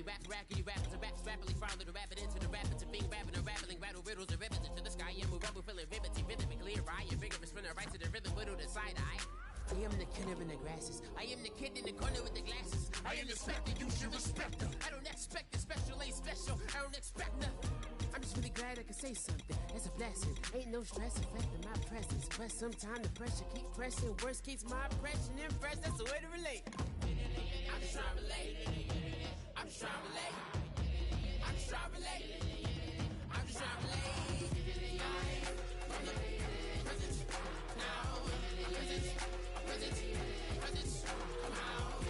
rackety raps, and raps rapidly follow the rabbit into the rapids of being rapping and rattling, rattle riddles and ribbons into the sky. I am a rebel feeling vivid, clear eye, and vigorous, spinning right to the rhythm, widow to side eye. I am the killer in the grasses. I am the kid in the corner with the glasses. I am the specter, you should respect them. I don't expect the special, ain't special. I don't expect nothing. I'm just really glad I can say something. That's a blessing. Ain't no stress affecting my presence. But sometimes the pressure keep pressing. Worst keeps my impression impressed. That's the way to relate. I'm just trying to relate. I'm just trying to relate. I'm just trying to relate. I'm just trying to relate. From the presence now. Presence, come out.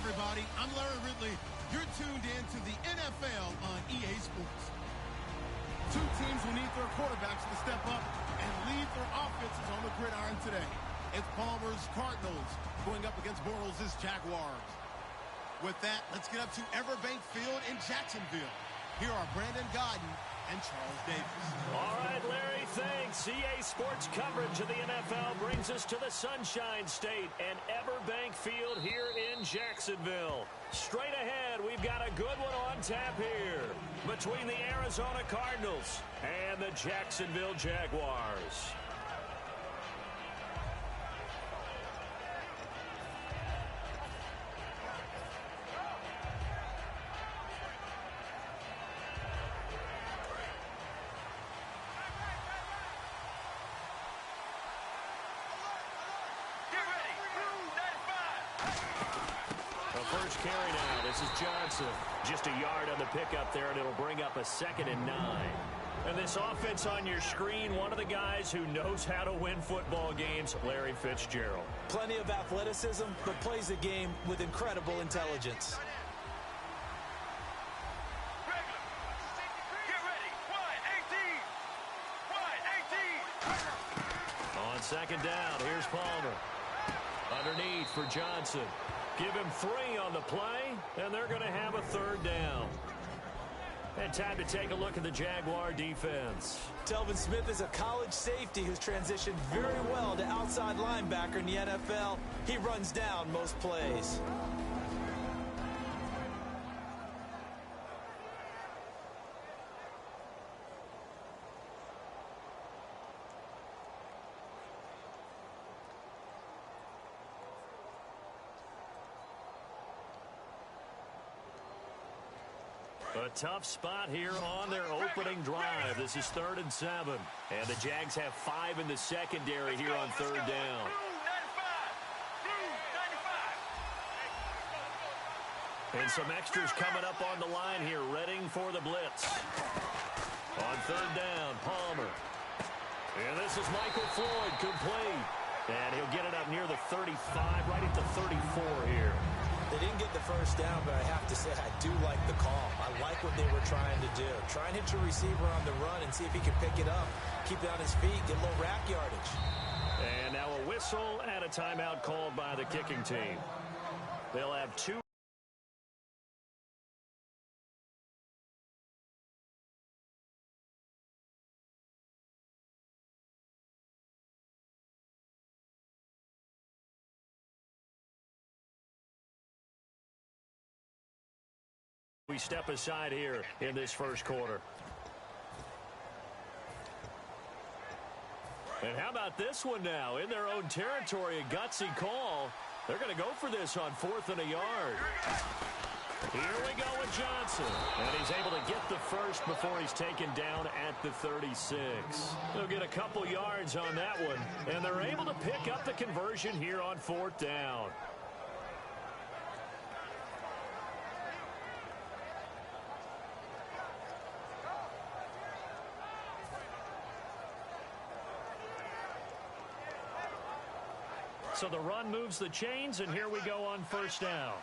Everybody, I'm Larry Ridley. You're tuned in to the NFL on EA Sports. Two teams will need their quarterbacks to step up and lead their offenses on the gridiron today. It's Palmer's Cardinals going up against Bortles' Jaguars. With that, let's get up to Everbank Field in Jacksonville. Here are Brandon Godden and Charles Davis. All right, Larry, thanks. EA Sports coverage of the NFL brings us to the Sunshine State and Everbank Field here in Jacksonville. Straight ahead, we've got a good one on tap here between the Arizona Cardinals and the Jacksonville Jaguars. Carry now. This is Johnson. Just a yard on the pickup there, and it'll bring up a 2nd and 9. And this offense on your screen, one of the guys who knows how to win football games, Larry Fitzgerald. Plenty of athleticism, but plays the game with incredible intelligence. On 2nd down, here's Palmer. Underneath for Johnson. Give him 3 on the play, and they're going to have a 3rd down. And time to take a look at the Jaguar defense. Telvin Smith is a college safety who's transitioned very well to outside linebacker in the NFL. He runs down most plays. A tough spot here on their opening drive. This is 3rd and 7. And the Jags have 5 in the secondary here on 3rd down. And some extras coming up on the line here, readying for the blitz. On 3rd down, Palmer. And this is Michael Floyd, complete. And he'll get it up near the 35, right at the 34 here. They didn't get the first down, but I have to say I do like the call. I like what they were trying to do. Try and hit your receiver on the run and see if he can pick it up, keep it on his feet, get a little rack yardage. And now a whistle and a timeout called by the kicking team. They'll have 2. We step aside here in this first quarter. And how about this one now? In their own territory, a gutsy call. They're going to go for this on 4th and a yard. Here we go with Johnson. And he's able to get the first before he's taken down at the 36. They'll get a couple yards on that one. And they're able to pick up the conversion here on 4th down. So the run moves the chains, and here we go on 1st down.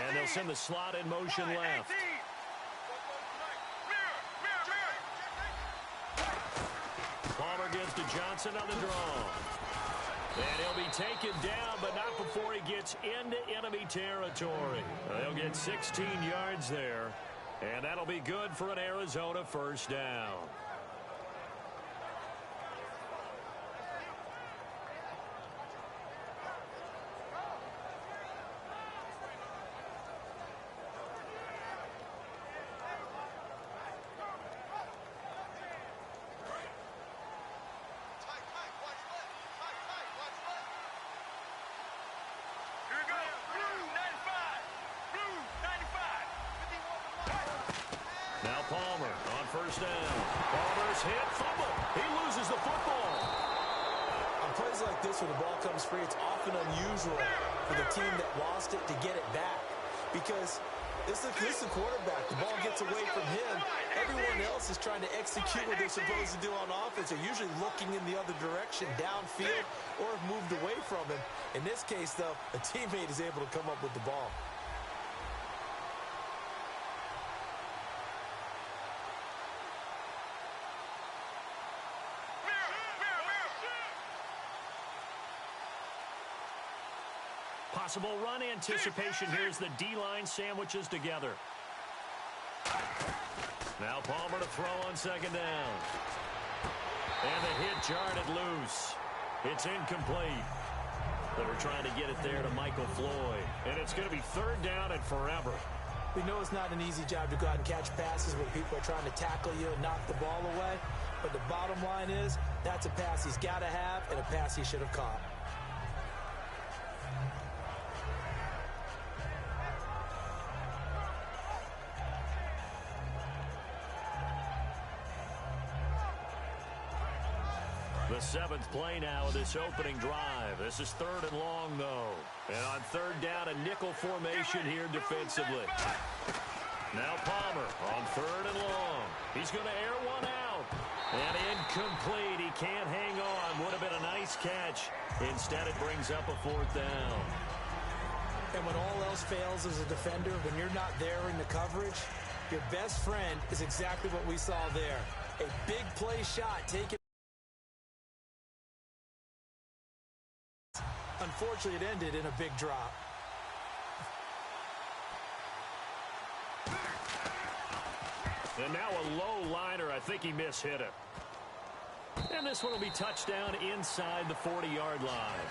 And they'll send the slot in motion left. Palmer gives to Johnson on the draw. And he'll be taken down, but not before he gets into enemy territory. They'll get 16 yards there, and that'll be good for an Arizona 1st down. Now Palmer on 1st down. Palmer's hit, fumble. He loses the football. On plays like this, when the ball comes free, it's often unusual for the team that lost it to get it back. Because this is the quarterback. The ball gets away from him. Everyone else is trying to execute what they're supposed to do on offense. They're usually looking in the other direction, downfield, or have moved away from him. In this case, though, a teammate is able to come up with the ball. Possible run anticipation here as the D-line sandwiches together. Now Palmer to throw on 2nd down. And the hit jarred it loose. It's incomplete. They were trying to get it there to Michael Floyd. And it's going to be 3rd down and forever. We know it's not an easy job to go out and catch passes when people are trying to tackle you and knock the ball away. But the bottom line is, that's a pass he's got to have and a pass he should have caught. The 7th play now of this opening drive. This is 3rd and long, though. And on 3rd down, a nickel formation here defensively. Now Palmer on 3rd and long. He's going to air one out. And incomplete. He can't hang on. Would have been a nice catch. Instead, it brings up a 4th down. And when all else fails as a defender, when you're not there in the coverage, your best friend is exactly what we saw there. A big play shot taken. Unfortunately, it ended in a big drop. And now a low liner. I think he mishit it. And this one will be touchdown inside the 40-yard line.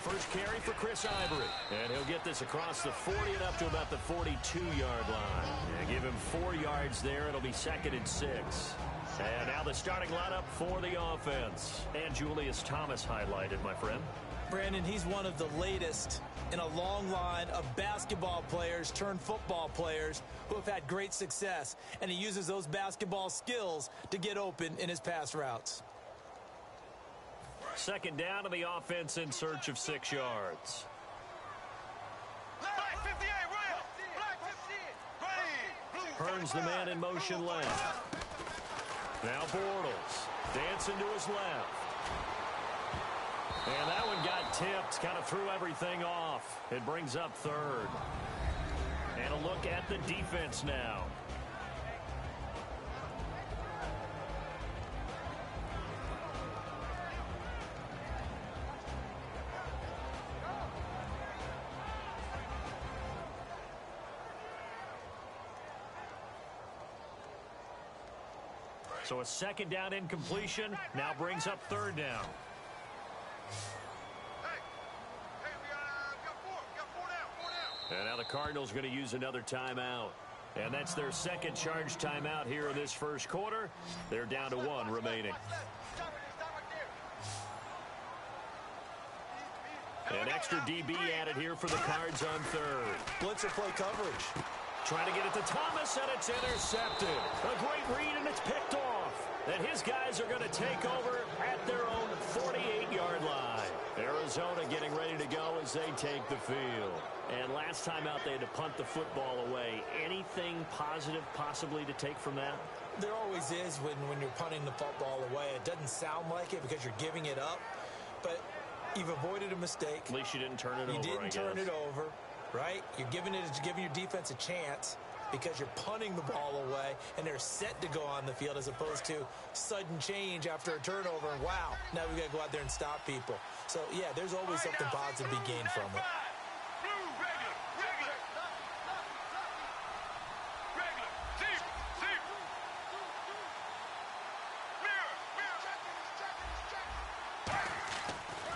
First carry for Chris Ivory. And he'll get this across the 40 and up to about the 42-yard line. And give him 4 yards there. It'll be 2nd and 6. And now the starting lineup for the offense. And Julius Thomas highlighted, my friend. Brandon, he's one of the latest in a long line of basketball players turned football players who have had great success. And he uses those basketball skills to get open in his pass routes. 2nd down to the offense in search of 6 yards. Hearns the man in motion left. Now Bortles dancing to his left. And that one got tipped, kind of threw everything off. It brings up third. And a look at the defense now. So a second down incompletion now brings up third down. And now the Cardinals are going to use another timeout. And that's their second charge timeout here in this first quarter. They're down to one remaining. An extra DB added here for the Cards on third. Blitzer play coverage. Trying to get it to Thomas, and it's intercepted. A great read, and it's picked off. And his guys are going to take over at their own 48-yard line. Arizona getting ready to go as they take the field. And last time out, they had to punt the football away. Anything positive possibly to take from that? There always is when you're punting the football away. It doesn't sound like it because you're giving it up, but you've avoided a mistake. At least you didn't turn it over, You didn't turn it over, right? You're giving your defense a chance because you're punting the ball away, and they're set to go on the field as opposed to sudden change after a turnover, and wow, now we got to go out there and stop people. So, yeah, there's always something positive to be gained from it.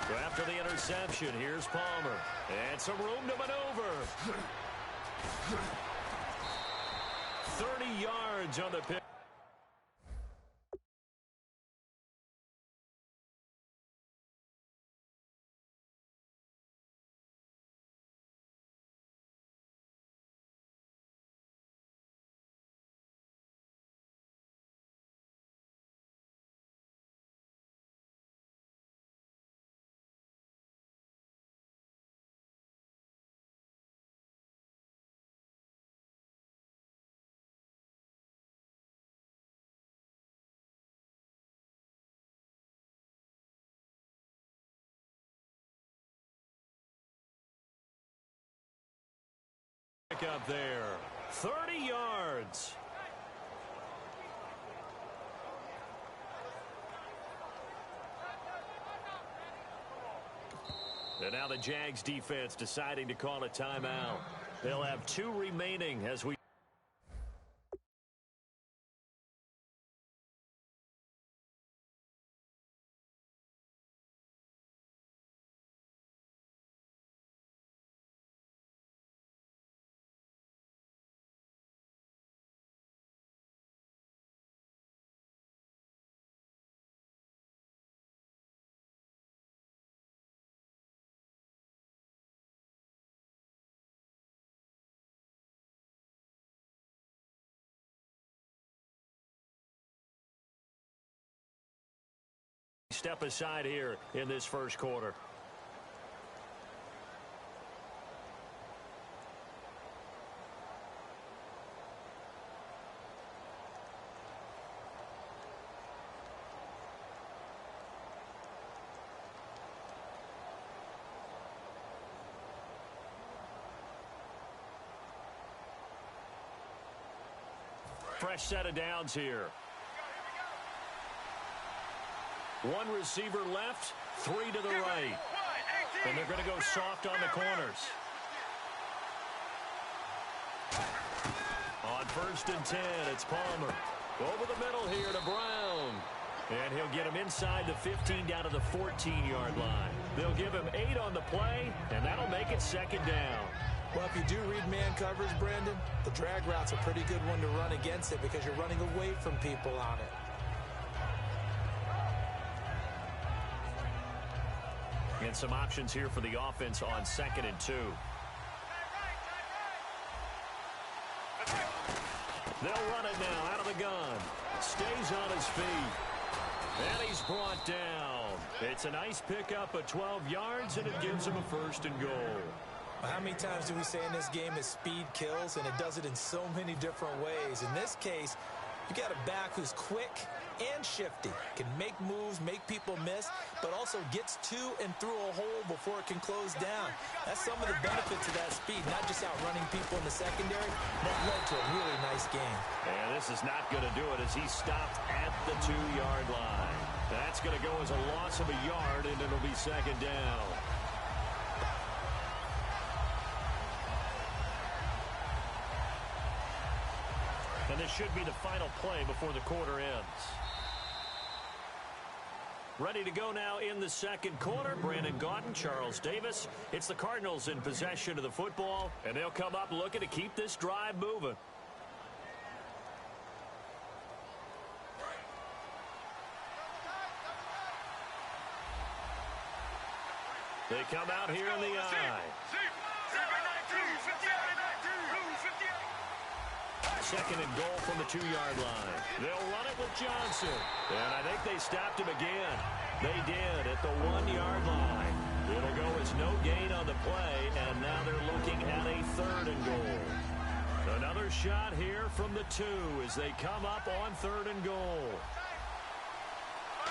So after the interception, here's Palmer. And some room to maneuver. 30 yards on the pick. Up there, 30 yards. And now the Jags defense deciding to call a timeout. They'll have 2 remaining as we step aside here in this first quarter. Fresh set of downs here. 1 receiver left, 3 to the right. And they're going to go soft on the corners. On 1st and 10, it's Palmer. Over the middle here to Brown. And he'll get him inside the 15 down to the 14-yard line. They'll give him 8 on the play, and that'll make it 2nd down. Well, if you do read man coverage, Brandon, the drag route's a pretty good one to run against it because you're running away from people on it. And some options here for the offense on 2nd and 2. They'll run it now out of the gun. Stays on his feet. And he's brought down. It's a nice pickup of 12 yards, and it gives him a 1st and goal. Well, how many times do we say in this game that speed kills, and it does it in so many different ways? In this case, You got a back who's quick and shifty, can make moves, make people miss, but also gets to and through a hole before it can close down. That's some of the benefits of that speed, not just outrunning people in the secondary. That led to a really nice game. And this is not going to do it as he stopped at the 2-yard line. That's going to go as a loss of a yard, and it'll be second down. And this should be the final play before the quarter ends. Ready to go now in the second quarter. Brandon Gaudin, Charles Davis. It's the Cardinals in possession of the football, and they'll come up looking to keep this drive moving. They come out here in the eye. Second and goal from the 2-yard line. They'll run it with Johnson. And I think they stopped him again. They did at the 1-yard line. It'll go as no gain on the play, and now they're looking at a third and goal. Another shot here from the 2 as they come up on third and goal.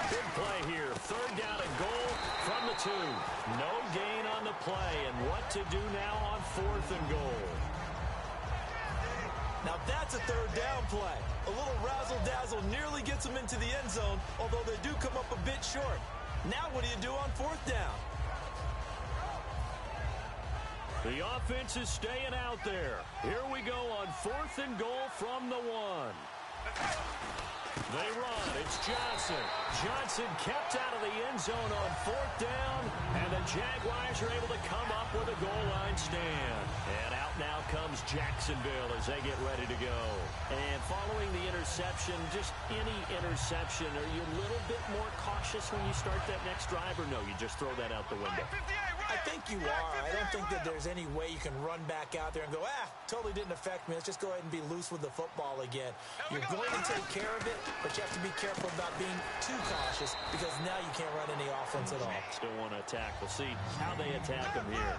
Big play here. Third down and goal from the 2. No gain on the play, and what to do now on fourth and goal. Now that's a third down play. A little razzle-dazzle nearly gets them into the end zone, although they do come up a bit short. Now what do you do on fourth down? The offense is staying out there. Here we go on fourth and goal from the 1. They run. It's Johnson. Johnson kept out of the end zone on fourth down, and the Jaguars are able to come up with a goal line stand. And out now comes Jacksonville as they get ready to go. And following the interception, just any interception, are you a little bit more cautious when you start that next drive, or no, you just throw that out the window? I think you are. I don't think that there's any way you can run back out there and go, totally didn't affect me. Let's just go ahead and be loose with the football again. You're going to take care of it, but you have to be careful about being too cautious because now you can't run any offense at all. Still want to attack. We'll see how they attack them here.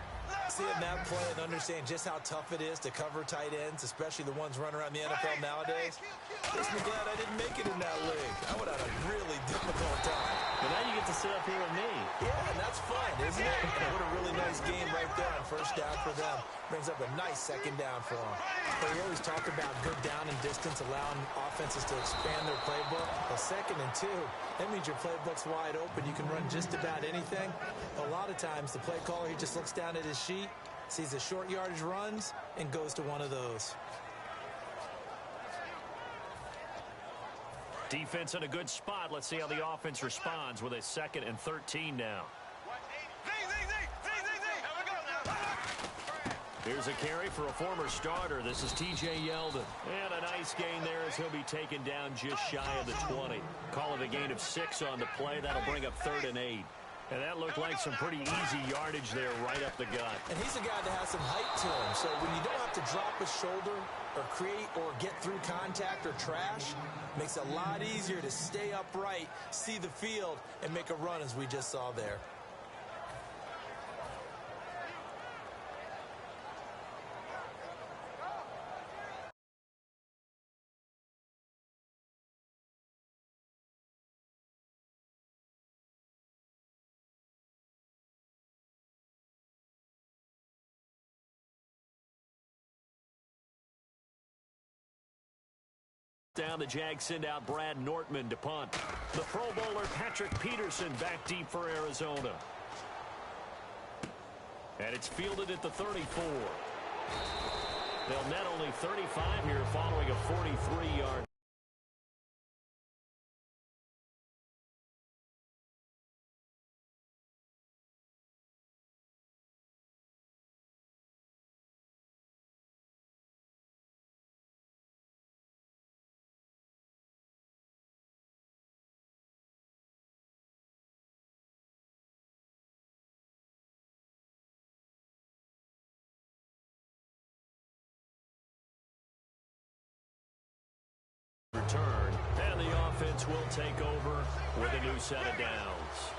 Seeing that play and understand just how tough it is to cover tight ends, especially the ones running around the NFL nowadays. Makes me glad I didn't make it in that league. I would have had a really difficult time. But now you get to sit up here with me. Yeah, and that's fun, isn't it? And what a really nice game right there on first down for them. Brings up a nice second down for them. But we always talk about good down and distance, allowing offenses to expand their playbook. Well, second and 2, that means your playbook's wide open. You can run just about anything. A lot of times, the play caller, he just looks down at his sheet, sees the short yardage runs, and goes to one of those. Defense in a good spot. Let's see how the offense responds with a 2nd and 13 now. Here's a carry for a former starter. This is T.J. Yeldon. And a nice gain there as he'll be taken down just shy of the 20. Call it a gain of 6 on the play. That'll bring up 3rd and 8. And that looked like some pretty easy yardage there right up the gut. And he's a guy that has some height to him. So when you don't have to drop a shoulder or create or get through contact or trash, makes it a lot easier to stay upright, see the field, and make a run as we just saw there. Down, the Jags send out Brad Nortman to punt. The Pro Bowler Patrick Peterson back deep for Arizona. And it's fielded at the 34. They'll net only 35 here following a 43-yard. Return, and the offense will take over with a new set of downs.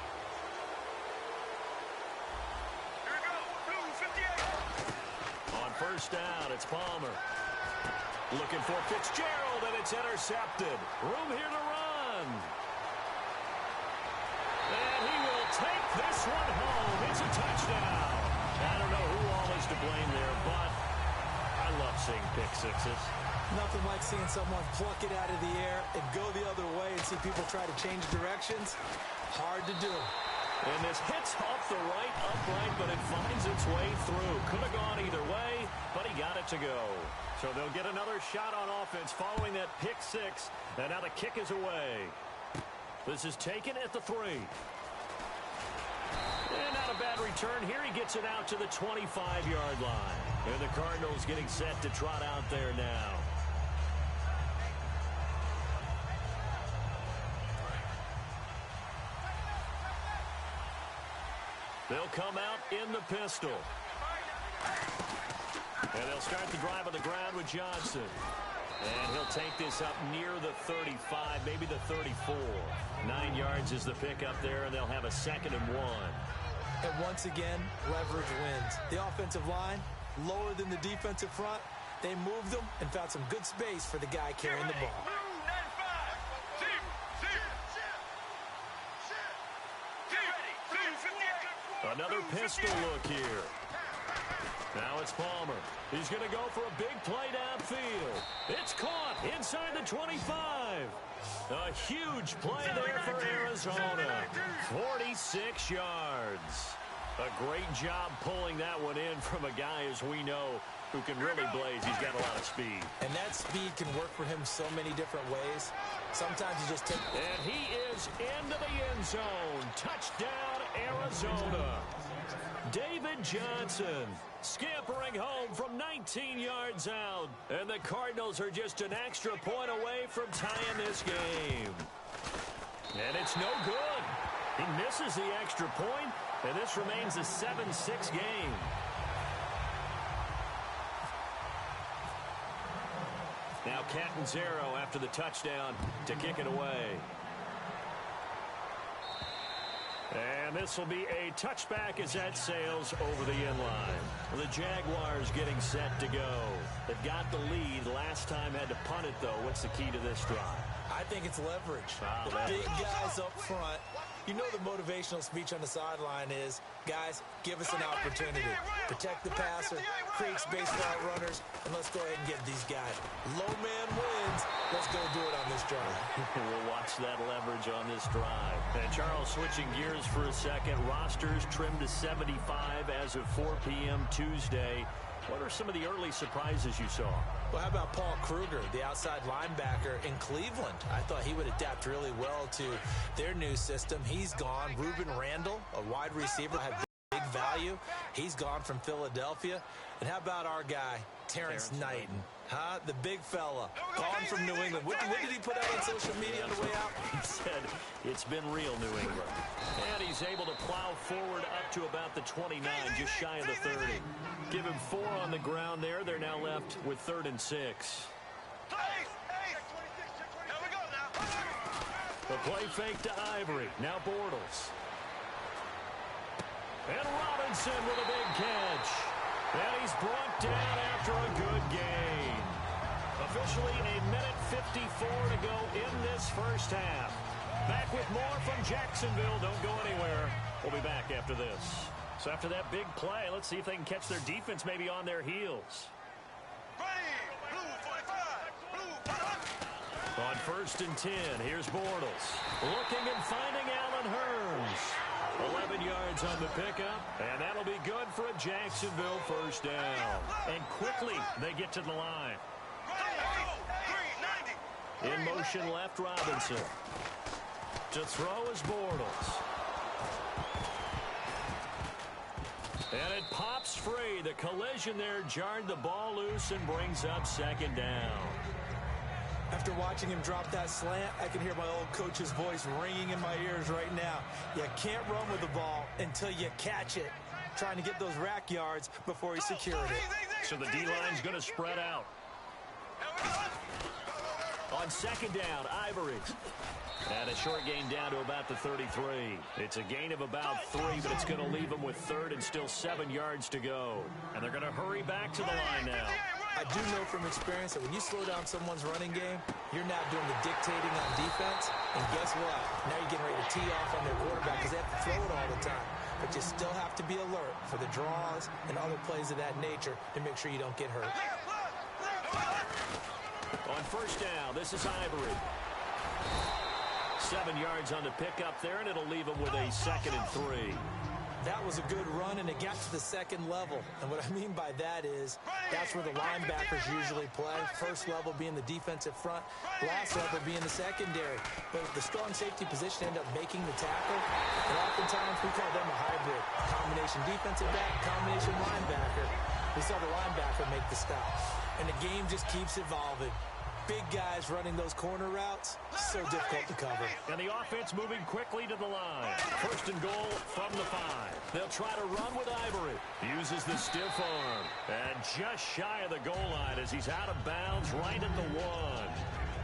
On first down, it's Palmer. Looking for Fitzgerald, and it's intercepted. Room here to run. And he will take this one home. It's a touchdown. I don't know who all is to blame there, but I love seeing pick sixes. Nothing like seeing someone pluck it out of the air and go the other way and see people try to change directions. Hard to do. And this hits off the right upright, but it finds its way through. Could have gone either way, but he got it to go. So they'll get another shot on offense following that pick six. And now the kick is away. This is taken at the 3. And not a bad return here. He gets it out to the 25-yard line. And the Cardinals getting set to trot out there now. They'll come out in the pistol. And they'll start the drive on the ground with Johnson. And he'll take this up near the 35, maybe the 34. 9 yards is the pickup there, and they'll have a 2nd and 1. And once again, leverage wins. The offensive line, lower than the defensive front. They moved them and found some good space for the guy carrying the ball. Another pistol look here. Now it's Palmer. He's going to go for a big play downfield. It's caught inside the 25. A huge play there for Arizona. 46 yards. A great job pulling that one in from a guy, as we know, who can really blaze. He's got a lot of speed. And that speed can work for him so many different ways. Sometimes you just take... And he is into the end zone. Touchdown, Arizona. David Johnson scampering home from 19 yards out. And the Cardinals are just an extra point away from tying this game. And it's no good. He misses the extra point, and this remains a 7-6 game. Now Catanzaro after the touchdown to kick it away. And this will be a touchback as that sails over the end line. The Jaguars getting set to go. They've got the lead. Last time had to punt it, though. What's the key to this drive? I think it's leverage. The big guys up front. You know the motivational speech on the sideline is, guys, give us an opportunity. Protect the passer, create space for our runners, and let's go ahead and get these guys. Low man wins. Let's go do it on this drive. We'll watch that leverage on this drive. And Charles, switching gears for a second. Rosters trimmed to 75 as of 4 p.m. Tuesday. What are some of the early surprises you saw? Well, how about Paul Kruger, the outside linebacker in Cleveland? I thought he would adapt really well to their new system. He's gone. Ruben Randall, a wide receiver, had big value. He's gone from Philadelphia. And how about our guy, Terrence Knighton? Huh? The big fella, gone from New England. What did he put out on social media on the way out? He said it's been real New England. And he's able to plow forward up to about the 29, just shy of the 30. Give him 4 on the ground there. They're now left with 3rd and 6. The play fake to Ivory. Now Bortles. And Robinson with a big catch. And he's brought down after a good gain. Officially a minute 54 to go in this first half. Back with more from Jacksonville. Don't go anywhere. We'll be back after this. So after that big play, let's see if they can catch their defense maybe on their heels. On 1st and 10, here's Bortles. Looking and finding Allen Hurns. 11 yards on the pickup, and that'll be good for a Jacksonville first down. And quickly, they get to the line. In motion left, Robinson. To throw is Bortles. And it pops free. The collision there jarred the ball loose and brings up 2nd down. After watching him drop that slant, I can hear my old coach's voice ringing in my ears right now. You can't run with the ball until you catch it. Trying to get those rack yards before he secured it. So the D-line's going to spread out. On 2nd down, Ivory. And a short gain down to about the 33. It's a gain of about 3, but it's going to leave them with 3rd and still 7 yards to go. And they're going to hurry back to the line now. I do know from experience that when you slow down someone's running game, you're now doing the dictating on defense. And guess what? Now you're getting ready to tee off on their quarterback because they have to throw it all the time. But you still have to be alert for the draws and other plays of that nature to make sure you don't get hurt. On first down, this is Ivory. 7 yards on the pickup there, and it'll leave him with a 2nd and 3. That was a good run, and it got to the second level. And what I mean by that is that's where the linebackers usually play. First level being the defensive front, last level being the secondary. But if the strong safety position end up making the tackle, and oftentimes we call them a hybrid. Combination defensive back, combination linebacker. We saw the linebacker make the stop. And the game just keeps evolving. Big guys running those corner routes, so difficult to cover. And the offense moving quickly to the line. 1st and goal from the 5. They'll try to run with Ivory. Uses the stiff arm. And just shy of the goal line as he's out of bounds right at the 1.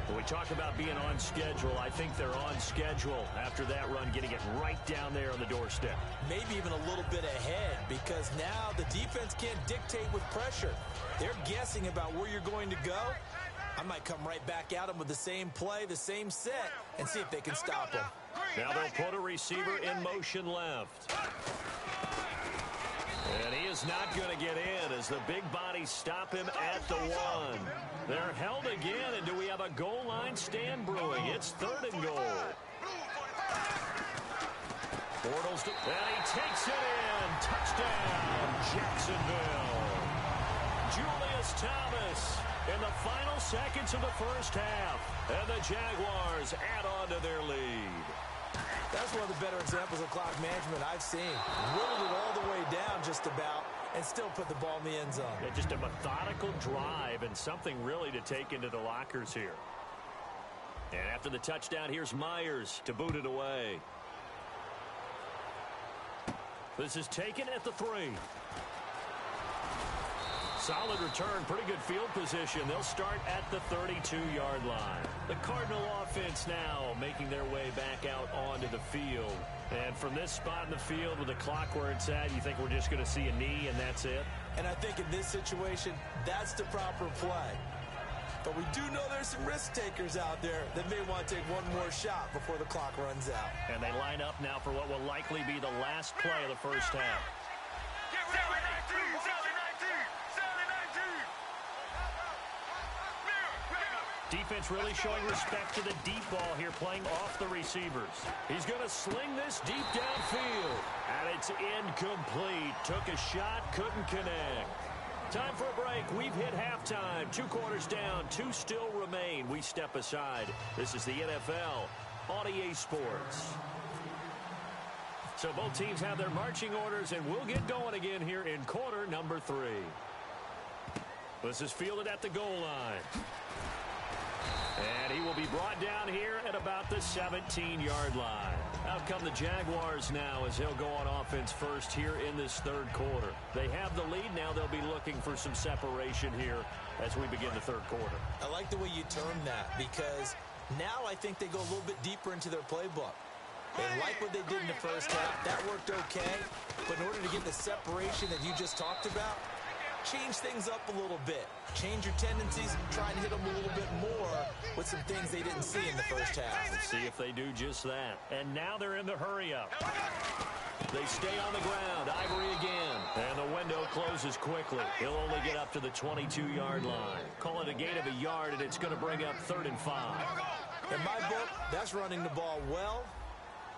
When we talk about being on schedule, I think they're on schedule after that run, getting it right down there on the doorstep. Maybe even a little bit ahead, because now the defense can't dictate with pressure. They're guessing about where you're going to go. I might come right back at them with the same play, the same set, and see if they can stop them. Now they'll put a receiver in motion left. And he is not going to get in as the big bodies stop him at the 1. They're held again, and do we have a goal line stand brewing? It's 3rd and goal. Bortles, and he takes it in. Touchdown, Jacksonville. Julius Thomas in the final seconds of the first half. And the Jaguars add on to their lead. That's one of the better examples of clock management I've seen. Whittled it all the way down just about and still put the ball in the end zone. Yeah, just a methodical drive and something really to take into the lockers here. And after the touchdown, here's Myers to boot it away. This is taken at the 3. Solid return, pretty good field position. They'll start at the 32-yard line. The Cardinal offense now making their way back out onto the field. And from this spot in the field with the clock where it's at, you think we're just going to see a knee and that's it? And I think in this situation, that's the proper play. But we do know there's some risk takers out there that may want to take one more shot before the clock runs out. And they line up now for what will likely be the last play of the first half. Defense really showing respect to the deep ball here, playing off the receivers. He's going to sling this deep downfield. And it's incomplete. Took a shot, couldn't connect. Time for a break. We've hit halftime. 2 quarters down, 2 still remain. We step aside. This is the NFL on EA Sports. So both teams have their marching orders, and we'll get going again here in quarter number 3. This is fielded at the goal line. And he will be brought down here at about the 17-yard line. Out come the Jaguars now as they'll go on offense first here in this 3rd quarter. They have the lead now. They'll be looking for some separation here as we begin the 3rd quarter. I like the way you term that because now I think they go a little bit deeper into their playbook. They like what they did in the first half. That worked okay. But in order to get the separation that you just talked about, change things up a little bit. Change your tendencies, try and hit them a little bit more with some things they didn't see in the first half. Let's see if they do just that. And now they're in the hurry-up. They stay on the ground. Ivory again. And the window closes quickly. He'll only get up to the 22-yard line. Call it a gain of a yard, and it's going to bring up 3rd and 5. In my book, that's running the ball well,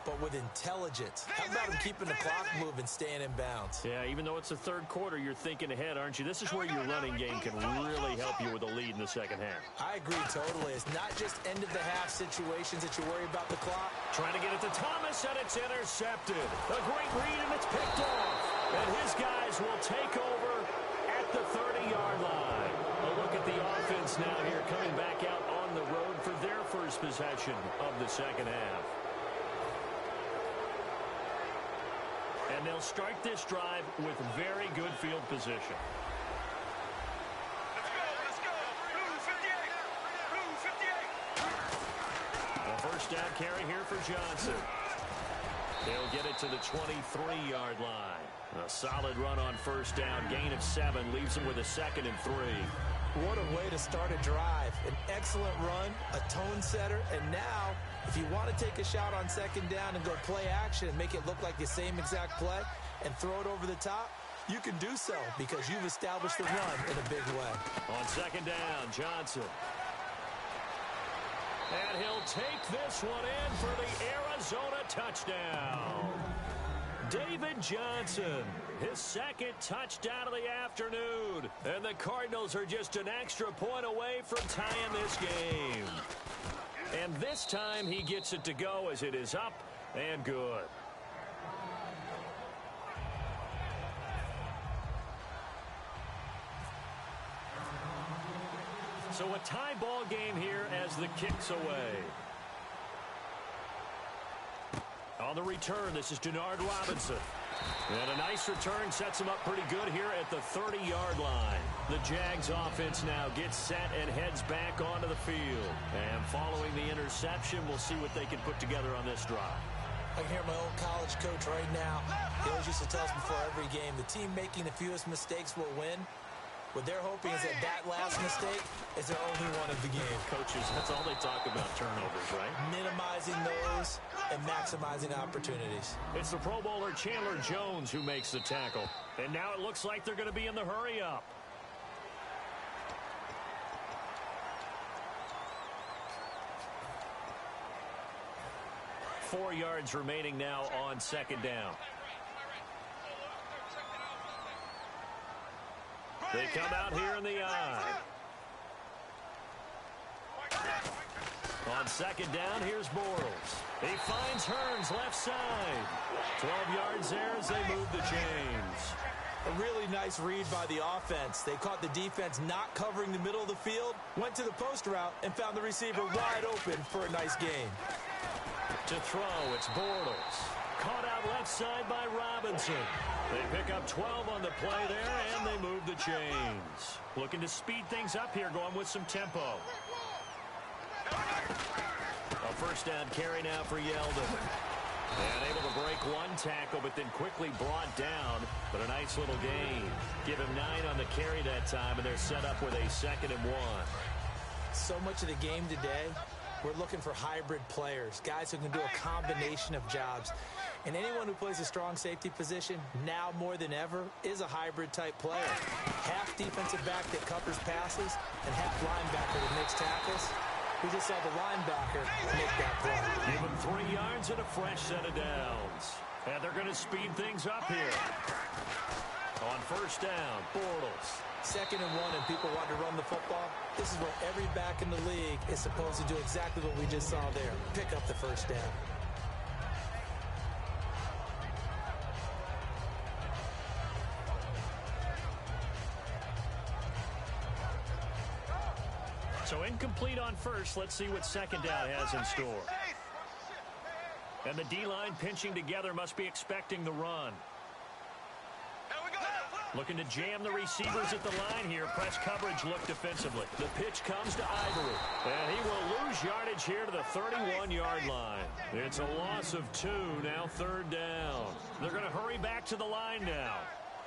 but with intelligence. How about him keeping the clock moving, staying in bounds? Yeah, even though it's the 3rd quarter, you're thinking ahead, aren't you? This is where your running game can really help you with a lead in the 2nd half. I agree totally. It's not just end-of-the-half situations that you worry about the clock. Trying to get it to Thomas, and it's intercepted. A great read, and it's picked off. And his guys will take over at the 30-yard line. A look at the offense now here, coming back out on the road for their first possession of the 2nd half. And they'll start this drive with very good field position. Let's go. Blue 58. A first down carry here for Johnson. They'll get it to the 23-yard line. A solid run on first down. Gain of 7 leaves them with a 2nd and 3. What a way to start a drive. An excellent run, a tone setter, and now, if you want to take a shot on second down and go play action and make it look like the same exact play and throw it over the top, you can do so because you've established the run in a big way. On second down, Johnson. And he'll take this one in for the Arizona touchdown. David Johnson, his second touchdown of the afternoon. And the Cardinals are just an extra point away from tying this game. And this time he gets it to go as it is up and good. So a tie ball game here as the kick's away. On the return, this is Denard Robinson. And a nice return sets him up pretty good here at the 30-yard line. The Jags offense now gets set and heads back onto the field. And following the interception, we'll see what they can put together on this drive. I can hear my old college coach right now. He always used to tell us before every game, the team making the fewest mistakes will win. What they're hoping is that last mistake is their only one of the game. Coaches, that's all they talk about, turnovers, right? Minimizing those and maximizing opportunities. It's the Pro Bowler Chandler Jones who makes the tackle. And now it looks like they're going to be in the hurry-up. Four yards remaining now on second down. They come out here in the eye. On second down, here's Bortles. He finds Hearns left side. 12 yards there as they move the chains. A really nice read by the offense. They caught the defense not covering the middle of the field, went to the post route, and found the receiver wide open for a nice gain. To throw, it's Bortles. Caught out left side by Robinson. They pick up 12 on the play there, and they move the chains. Looking to speed things up here, going with some tempo. A first down carry now for Yeldon. And able to break one tackle, but then quickly brought down. But a nice little gain. Give him 9 on the carry that time, and they're set up with a 2nd and 1. So much of the game today, we're looking for hybrid players, guys who can do a combination of jobs. And anyone who plays a strong safety position, now more than ever, is a hybrid-type player. Half defensive back that covers passes and half linebacker that makes tackles. We just saw the linebacker make that play. Give him 3 yards and a fresh set of downs. And they're going to speed things up here. On first down, Bortles. 2nd and 1 and people want to run the football. This is where every back in the league is supposed to do exactly what we just saw there. Pick up the first down. So incomplete on first. Let's see what second down has in store. And the D-line pinching together, must be expecting the run. Looking to jam the receivers at the line here. Press coverage look defensively. The pitch comes to Ivory. And he will lose yardage here to the 31-yard line. It's a loss of 2, now 3rd down. They're going to hurry back to the line now.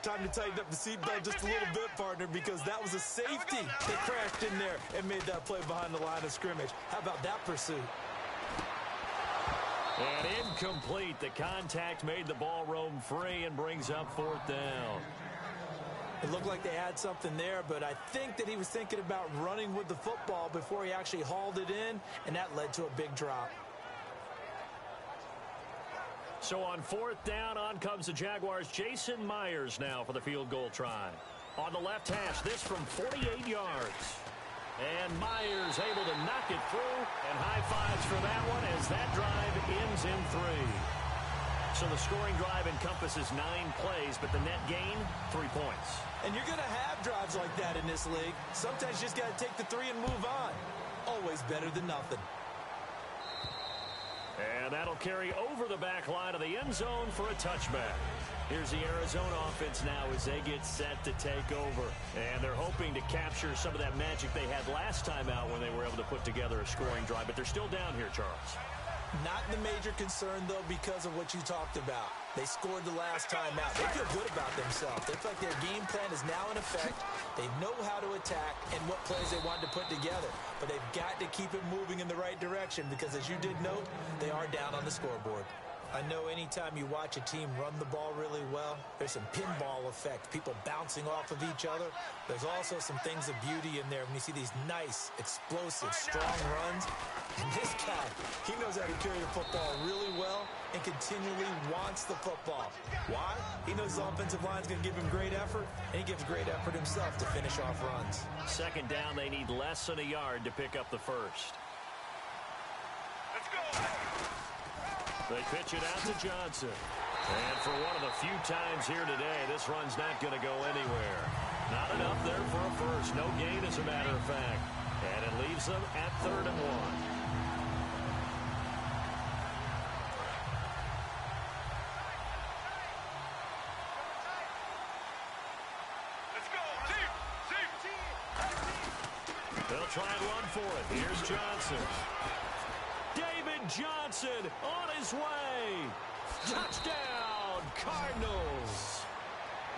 Time to tighten up the seatbelt just a little bit, partner, because that was a safety that crashed in there and made that play behind the line of scrimmage. How about that pursuit? And incomplete. The contact made the ball roam free and brings up 4th down. It looked like they had something there, but I think that he was thinking about running with the football before he actually hauled it in, and that led to a big drop. So on 4th down, on comes the Jaguars' Jason Myers now for the field goal try. On the left hash, this from 48 yards. And Myers able to knock it through, and high fives for that one as that drive ends in 3. So the scoring drive encompasses 9 plays, but the net gain, 3 points. And you're going to have drives like that in this league. Sometimes you just got to take the 3 and move on. Always better than nothing. And that'll carry over the back line of the end zone for a touchback. Here's the Arizona offense now as they get set to take over. And they're hoping to capture some of that magic they had last time out when they were able to put together a scoring drive. But they're still down here, Charles. Not the major concern, though, because of what you talked about. They scored the last time out. They feel good about themselves. They feel like their game plan is now in effect. They know how to attack and what plays they want to put together. But they've got to keep it moving in the right direction because, as you did note, they are down on the scoreboard. I know anytime you watch a team run the ball really well, there's some pinball effect, people bouncing off of each other. There's also some things of beauty in there when you see these nice, explosive, strong runs. And this guy, he knows how to carry the football really well and continually wants the football. Why? He knows his offensive line's going to give him great effort, and he gives great effort himself to finish off runs. Second down, they need less than a yard to pick up the first. Let's go. They pitch it out to Johnson. And for one of the few times here today, this run's not going to go anywhere. Not enough there for a first. No gain, as a matter of fact. And it leaves them at 3rd and 1. Let's go. Team. They'll try and run for it. Here's Johnson. David Johnson on his way. Touchdown, Cardinals.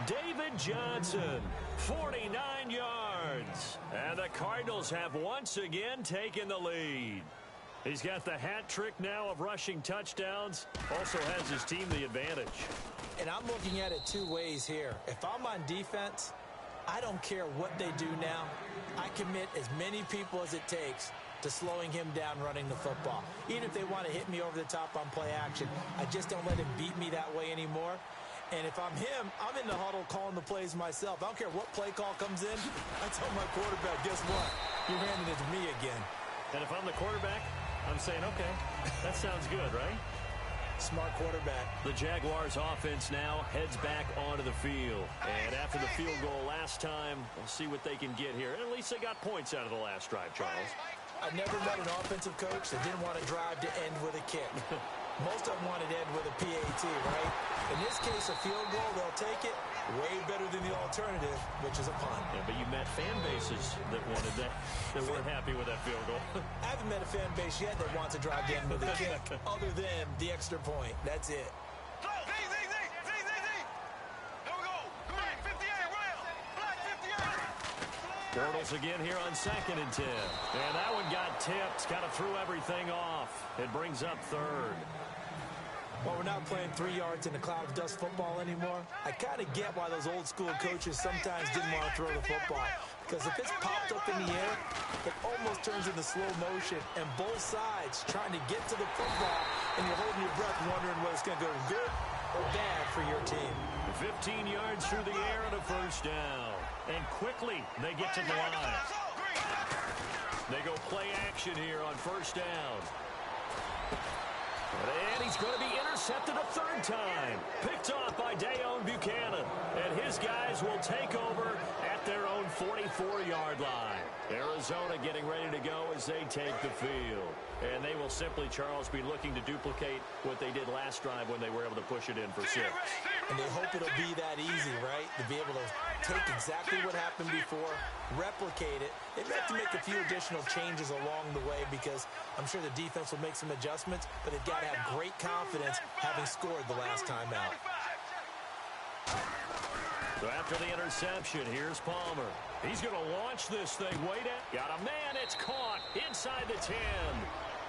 David Johnson, 49 yards. And the Cardinals have once again taken the lead. He's got the hat trick now of rushing touchdowns. Also has his team the advantage. And I'm looking at it two ways here. If I'm on defense, I don't care what they do now. I commit as many people as it takes to slowing him down running the football. Even if they want to hit me over the top on play action, I just don't let him beat me that way anymore. And if I'm him, I'm in the huddle calling the plays myself. I don't care what play call comes in. I tell my quarterback, guess what? You're handing it to me again. And if I'm the quarterback, I'm saying, okay, that sounds good, right? Smart quarterback. The Jaguars offense now heads back onto the field. And after the field goal last time, we'll see what they can get here. And at least they got points out of the last drive, Charles. I've never met an offensive coach that didn't want to drive to end with a kick. Most of them wanted to end with a PAT, right? In this case, a field goal, they'll take it. Way better than the alternative, which is a punt. Yeah, but you met fan bases that wanted that, that weren't happy with that field goal. I haven't met a fan base yet that wants to drive to end with a kick other than the extra point. That's it. Go. Z. Here we go. Black 58 round. Black 58. Bortles again here on 2nd and 10. And that one got tipped. Kind of threw everything off. It brings up 3rd. Well, we're not playing 3 yards in a cloud of dust football anymore. I kind of get why those old school coaches sometimes didn't want to throw the football. Because if it's popped up in the air, it almost turns into slow motion. And both sides trying to get to the football, and you're holding your breath wondering whether it's going to go good or bad for your team. 15 yards through the air and a first down. And quickly, they get to the line. They go play action here on first down. And he's going to be intercepted a 3rd time. Picked off by Dayon Buchanan. And his guys will take over at their own 44-yard line. Arizona getting ready to go as they take the field. And they will simply, Charles, be looking to duplicate what they did last drive when they were able to push it in for 6. And they hope it'll be that easy, right? To be able to take exactly what happened before, replicate it. They have to make a few additional changes along the way because I'm sure the defense will make some adjustments, but they've got to have great confidence having scored the last time out. So after the interception, here's Palmer. He's going to launch this thing way down. Got a man. It's caught inside the 10.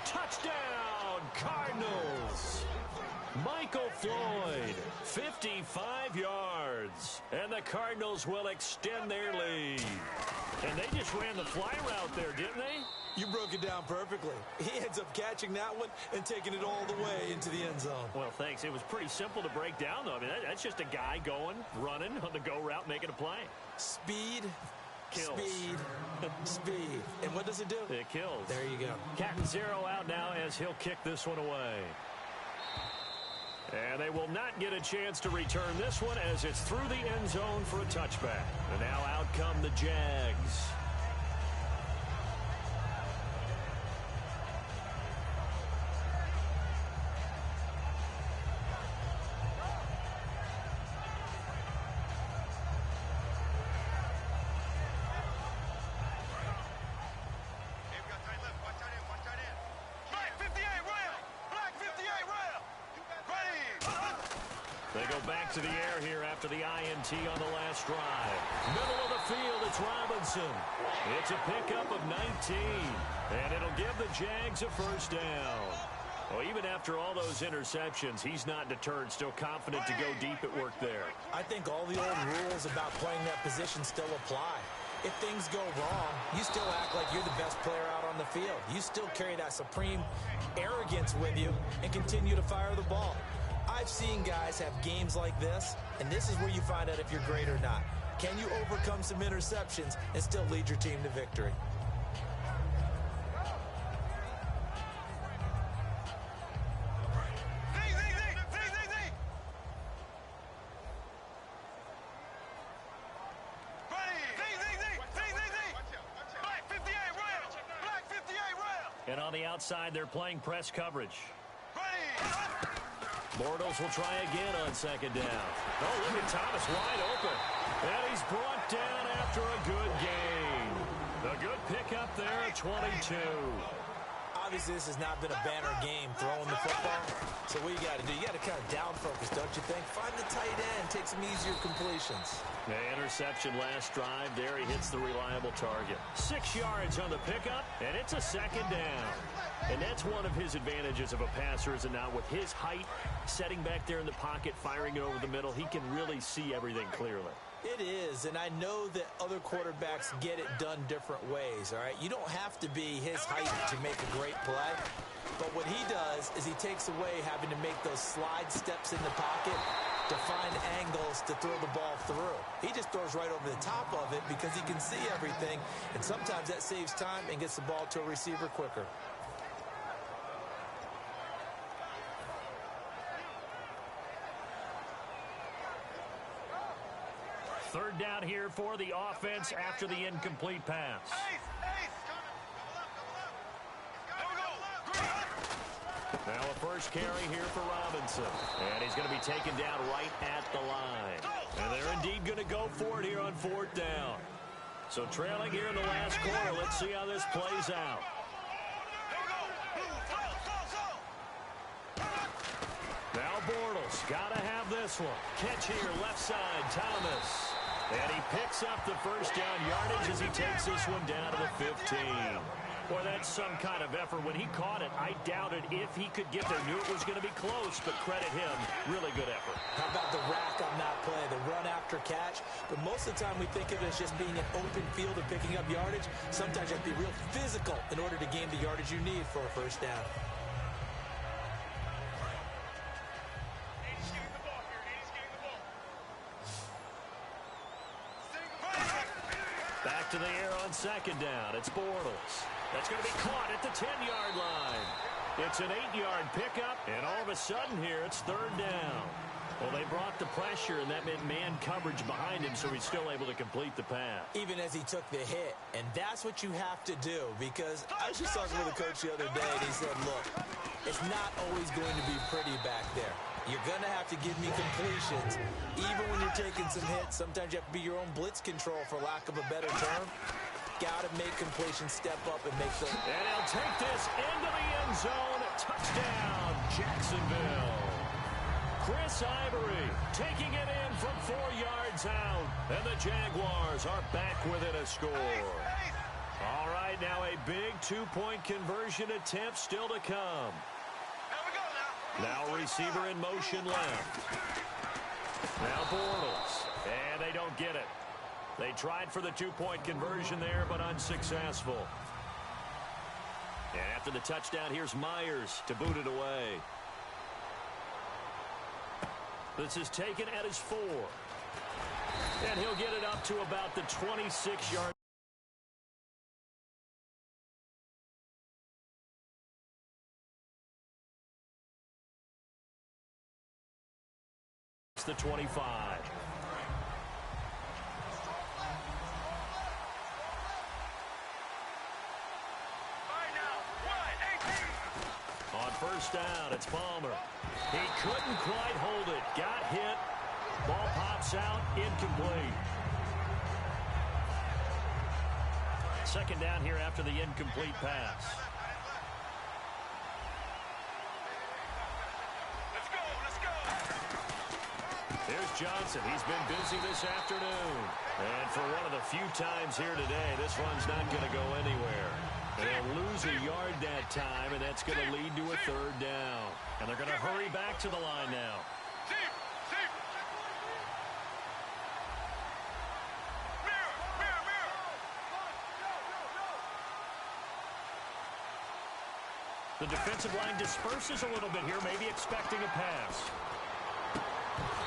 Touchdown, Cardinals. Michael Floyd, 55 yards. And the Cardinals will extend their lead. And they just ran the fly route there, didn't they? You broke it down perfectly. He ends up catching that one and taking it all the way into the end zone. Well, thanks. It was pretty simple to break down, though. I mean, that's just a guy going, running on the go route, making a play. Speed, kills. Speed, speed. And what does it do? It kills. There you go. Captain Zero out now as he'll kick this one away. And they will not get a chance to return this one as it's through the end zone for a touchback. And now out come the Jags. They go back to the air here after the INT on the last drive. Middle of the field, it's Robinson. It's a pickup of 19, and it'll give the Jags a first down. Well, even after all those interceptions, he's not deterred, still confident to go deep at work there. I think all the old rules about playing that position still apply. If things go wrong, you still act like you're the best player out on the field. You still carry that supreme arrogance with you and continue to fire the ball. I've seen guys have games like this, and this is where you find out if you're great or not. Can you overcome some interceptions and still lead your team to victory? And on the outside, they're playing press coverage. Bortles will try again on second down. Oh, look at Thomas wide open. And he's brought down after a good gain. The good pickup there at 22. Obviously, this has not been a banner game throwing the football. So what you got to do, you got to kind of down focus, don't you think? Find the tight end, take some easier completions. The interception last drive. There he hits the reliable target. 6 yards on the pickup, and it's a second down. And that's one of his advantages of a passer, is now with his height, setting back there in the pocket, firing it over the middle, he can really see everything clearly. It is, and I know that other quarterbacks get it done different ways, all right? You don't have to be his height to make a great play, but what he does is he takes away having to make those slide steps in the pocket to find angles to throw the ball through. He just throws right over the top of it because he can see everything, and sometimes that saves time and gets the ball to a receiver quicker. Third down here for the offense after the incomplete pass. Now a first carry here for Robinson. And he's going to be taken down right at the line. And they're indeed going to go for it here on fourth down. So trailing here in the last quarter, let's see how this plays out. Now Bortles, got to have this one. Catch here, left side, Thomas. And he picks up the first down yardage as he takes this one down to the 15. Boy, that's some kind of effort. When he caught it, I doubted if he could get there. Knew it was going to be close, but credit him. Really good effort. How about the rack on that play, the run after catch? But most of the time we think of it as just being an open field and picking up yardage. Sometimes you have to be real physical in order to gain the yardage you need for a first down. Back to the air on second down. It's Bortles. That's going to be caught at the 10-yard line. It's an 8-yard pickup, and all of a sudden here, it's third down. Well, they brought the pressure, and that meant man coverage behind him, so he's still able to complete the pass. Even as he took the hit, and that's what you have to do, because I was just talking with a coach the other day, and he said, look, it's not always going to be pretty back there. You're going to have to give me completions. Even when you're taking some hits, sometimes you have to be your own blitz control, for lack of a better term. Got to make completions, step up, and make them. And he'll take this into the end zone. Touchdown, Jacksonville. Chris Ivory taking it in from 4 yards out. And the Jaguars are back within a score. All right, now a big two-point conversion attempt still to come. Now receiver in motion left. Now Bortles. And they don't get it. They tried for the two-point conversion there, but unsuccessful. And after the touchdown, here's Myers to boot it away. This is taken at his 4. And he'll get it up to about the 26-yard. It's the 25. On first down, it's Palmer. He couldn't quite hold it. Got hit. Ball pops out. Incomplete. Second down here after the incomplete pass. Johnson. He's been busy this afternoon. And for one of the few times here today, this run's not going to go anywhere. They'll lose a yard that time, and that's going to lead to a third down. And they're going to hurry back to the line now. The defensive line disperses a little bit here, maybe expecting a pass.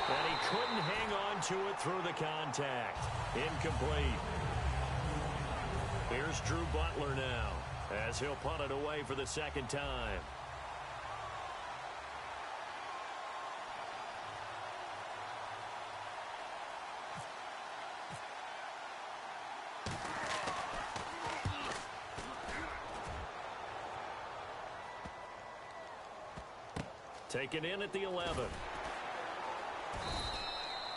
And he couldn't hang on to it through the contact. Incomplete. Here's Drew Butler now, as he'll punt it away for the second time. Taken in at the 11.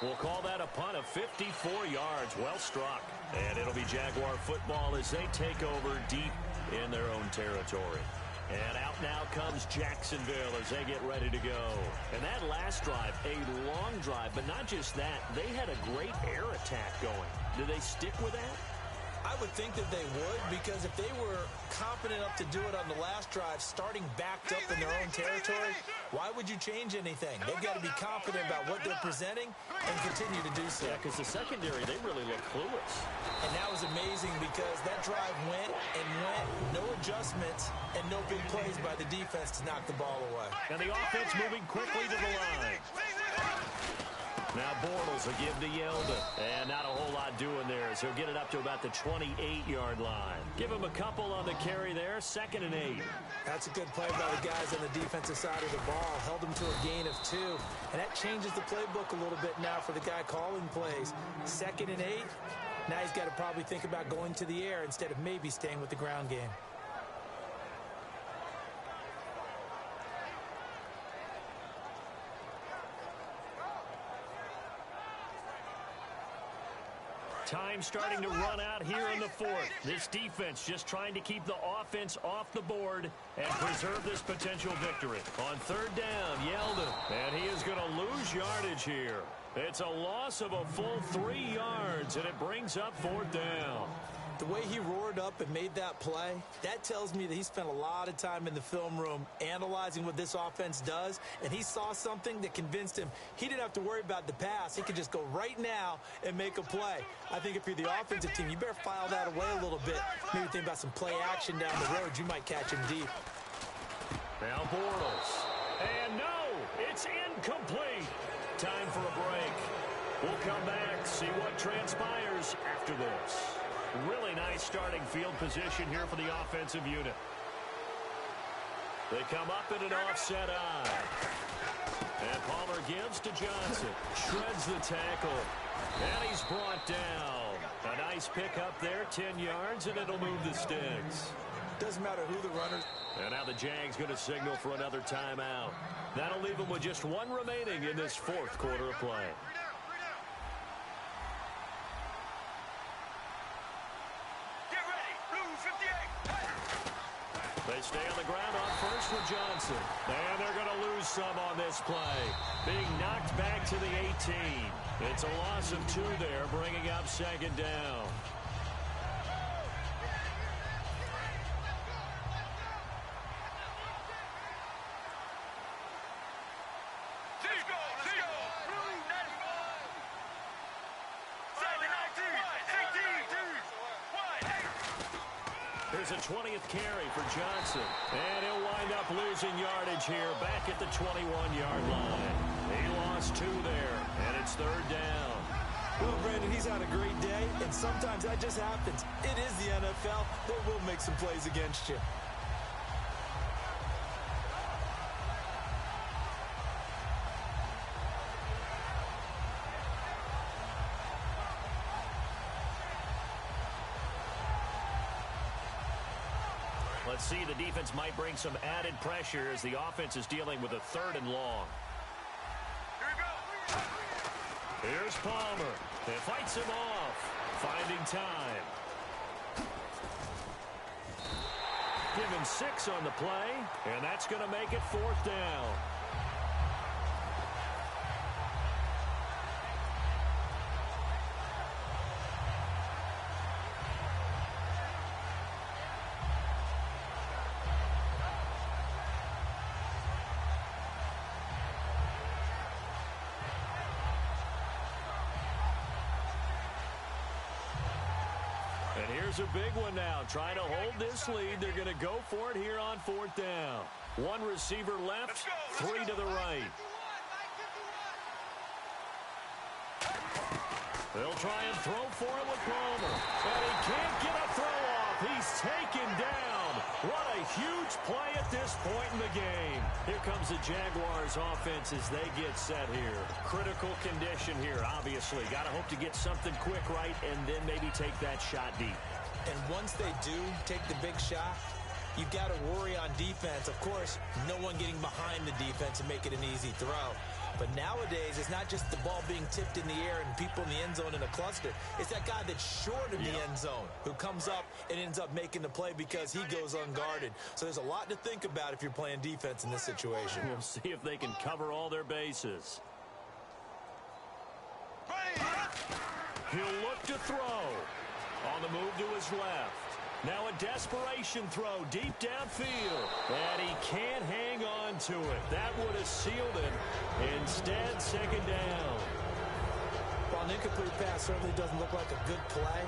We'll call that a punt of 54 yards. Well struck. And it'll be Jaguar football as they take over deep in their own territory. And out now comes Jacksonville as they get ready to go. And that last drive, a long drive, but not just that. They had a great air attack going. Do they stick with that? I would think that they would, because if they were confident enough to do it on the last drive, starting backed up in their own territory, why would you change anything? They've got to be confident about what they're presenting and continue to do so. Yeah, because the secondary, they really look clueless. And that was amazing because that drive went and went, no adjustments, and no big plays by the defense to knock the ball away. And the offense moving quickly to the line. Now Bortles will give to Yeldon. And not a whole lot doing there as he'll get it up to about the 28-yard line. Give him a couple on the carry there. 2nd and 8. That's a good play by the guys on the defensive side of the ball. Held him to a gain of 2. And that changes the playbook a little bit now for the guy calling plays. 2nd and 8. Now he's got to probably think about going to the air instead of maybe staying with the ground game. Time starting to run out here in the 4th. This defense just trying to keep the offense off the board and preserve this potential victory. On 3rd down, Yeldon. And he is going to lose yardage here. It's a loss of a full 3 yards, and it brings up 4th down. The way he roared up and made that play, that tells me that he spent a lot of time in the film room analyzing what this offense does, and he saw something that convinced him he didn't have to worry about the pass. He could just go right now and make a play. I think if you're the offensive team, you better file that away a little bit. Maybe think about some play action down the road. You might catch him deep. Now Bortles. And no, it's incomplete. Time for a break. We'll come back, see what transpires after this. Really nice starting field position here for the offensive unit. They come up in an offset eye. And Palmer gives to Johnson. Shreds the tackle. And he's brought down. A nice pick up there, 10 yards, and it'll move the sticks. Doesn't matter who the runner. And now the Jags going to signal for another timeout. That'll leave them with just 1 remaining in this 4th quarter of play. They stay on the ground on 1st with Johnson. And they're going to lose some on this play. Being knocked back to the 18. It's a loss of 2 there, bringing up 2nd down. Here's a 20th carry for Johnson. And he'll wind up losing yardage here back at the 21-yard line. He lost 2 there, and it's 3rd down. Well, Brandon, he's had a great day, and sometimes that just happens. It is the NFL. They will make some plays against you. Let's see, the defense might bring some added pressure as the offense is dealing with a 3rd and long. Here's Palmer. He fights him off. Finding time. Give him 6 on the play, and that's going to make it 4th down. And here's a big one now. Trying to hold this lead. They're going to go for it here on 4th down. One receiver left, three to the right. They'll try and throw for it with Palmer. And he can't get a throw off. He's taken down. What a huge play at this point in the game. Here comes the Jaguars offense as they get set here. Critical condition here, obviously. Got to hope to get something quick right and then maybe take that shot deep. And once they do take the big shot, you've got to worry on defense. Of course, no one getting behind the defense and make it an easy throw. But nowadays, it's not just the ball being tipped in the air and people in the end zone in a cluster. It's that guy that's short of the end zone who comes up and ends up making the play because he goes unguarded. So there's a lot to think about if you're playing defense in this situation. We'll see if they can cover all their bases. He'll look to throw. On the move to his left. Now a desperation throw deep downfield. And he can't hang on to it. That would have sealed it. Instead, second down. Well, an incomplete pass certainly doesn't look like a good play.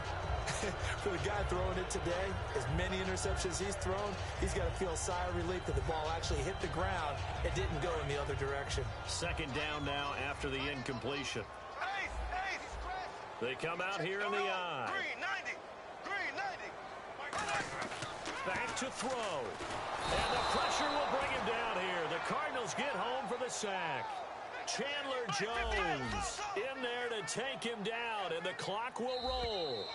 For the guy throwing it today, as many interceptions he's thrown, he's got to feel a sigh of relief that the ball actually hit the ground and didn't go in the other direction. Second down now after the incompletion. They come out here in the eye. Back to throw. And the pressure will bring him down here. The Cardinals get home for the sack. Chandler Jones in there to take him down, and the clock will roll.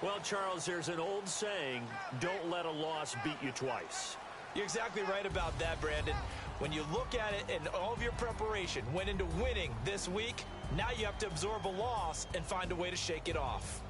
Well, Charles, there's an old saying, don't let a loss beat you twice. You're exactly right about that, Brandon. When you look at it and all of your preparation went into winning this week, now you have to absorb a loss and find a way to shake it off.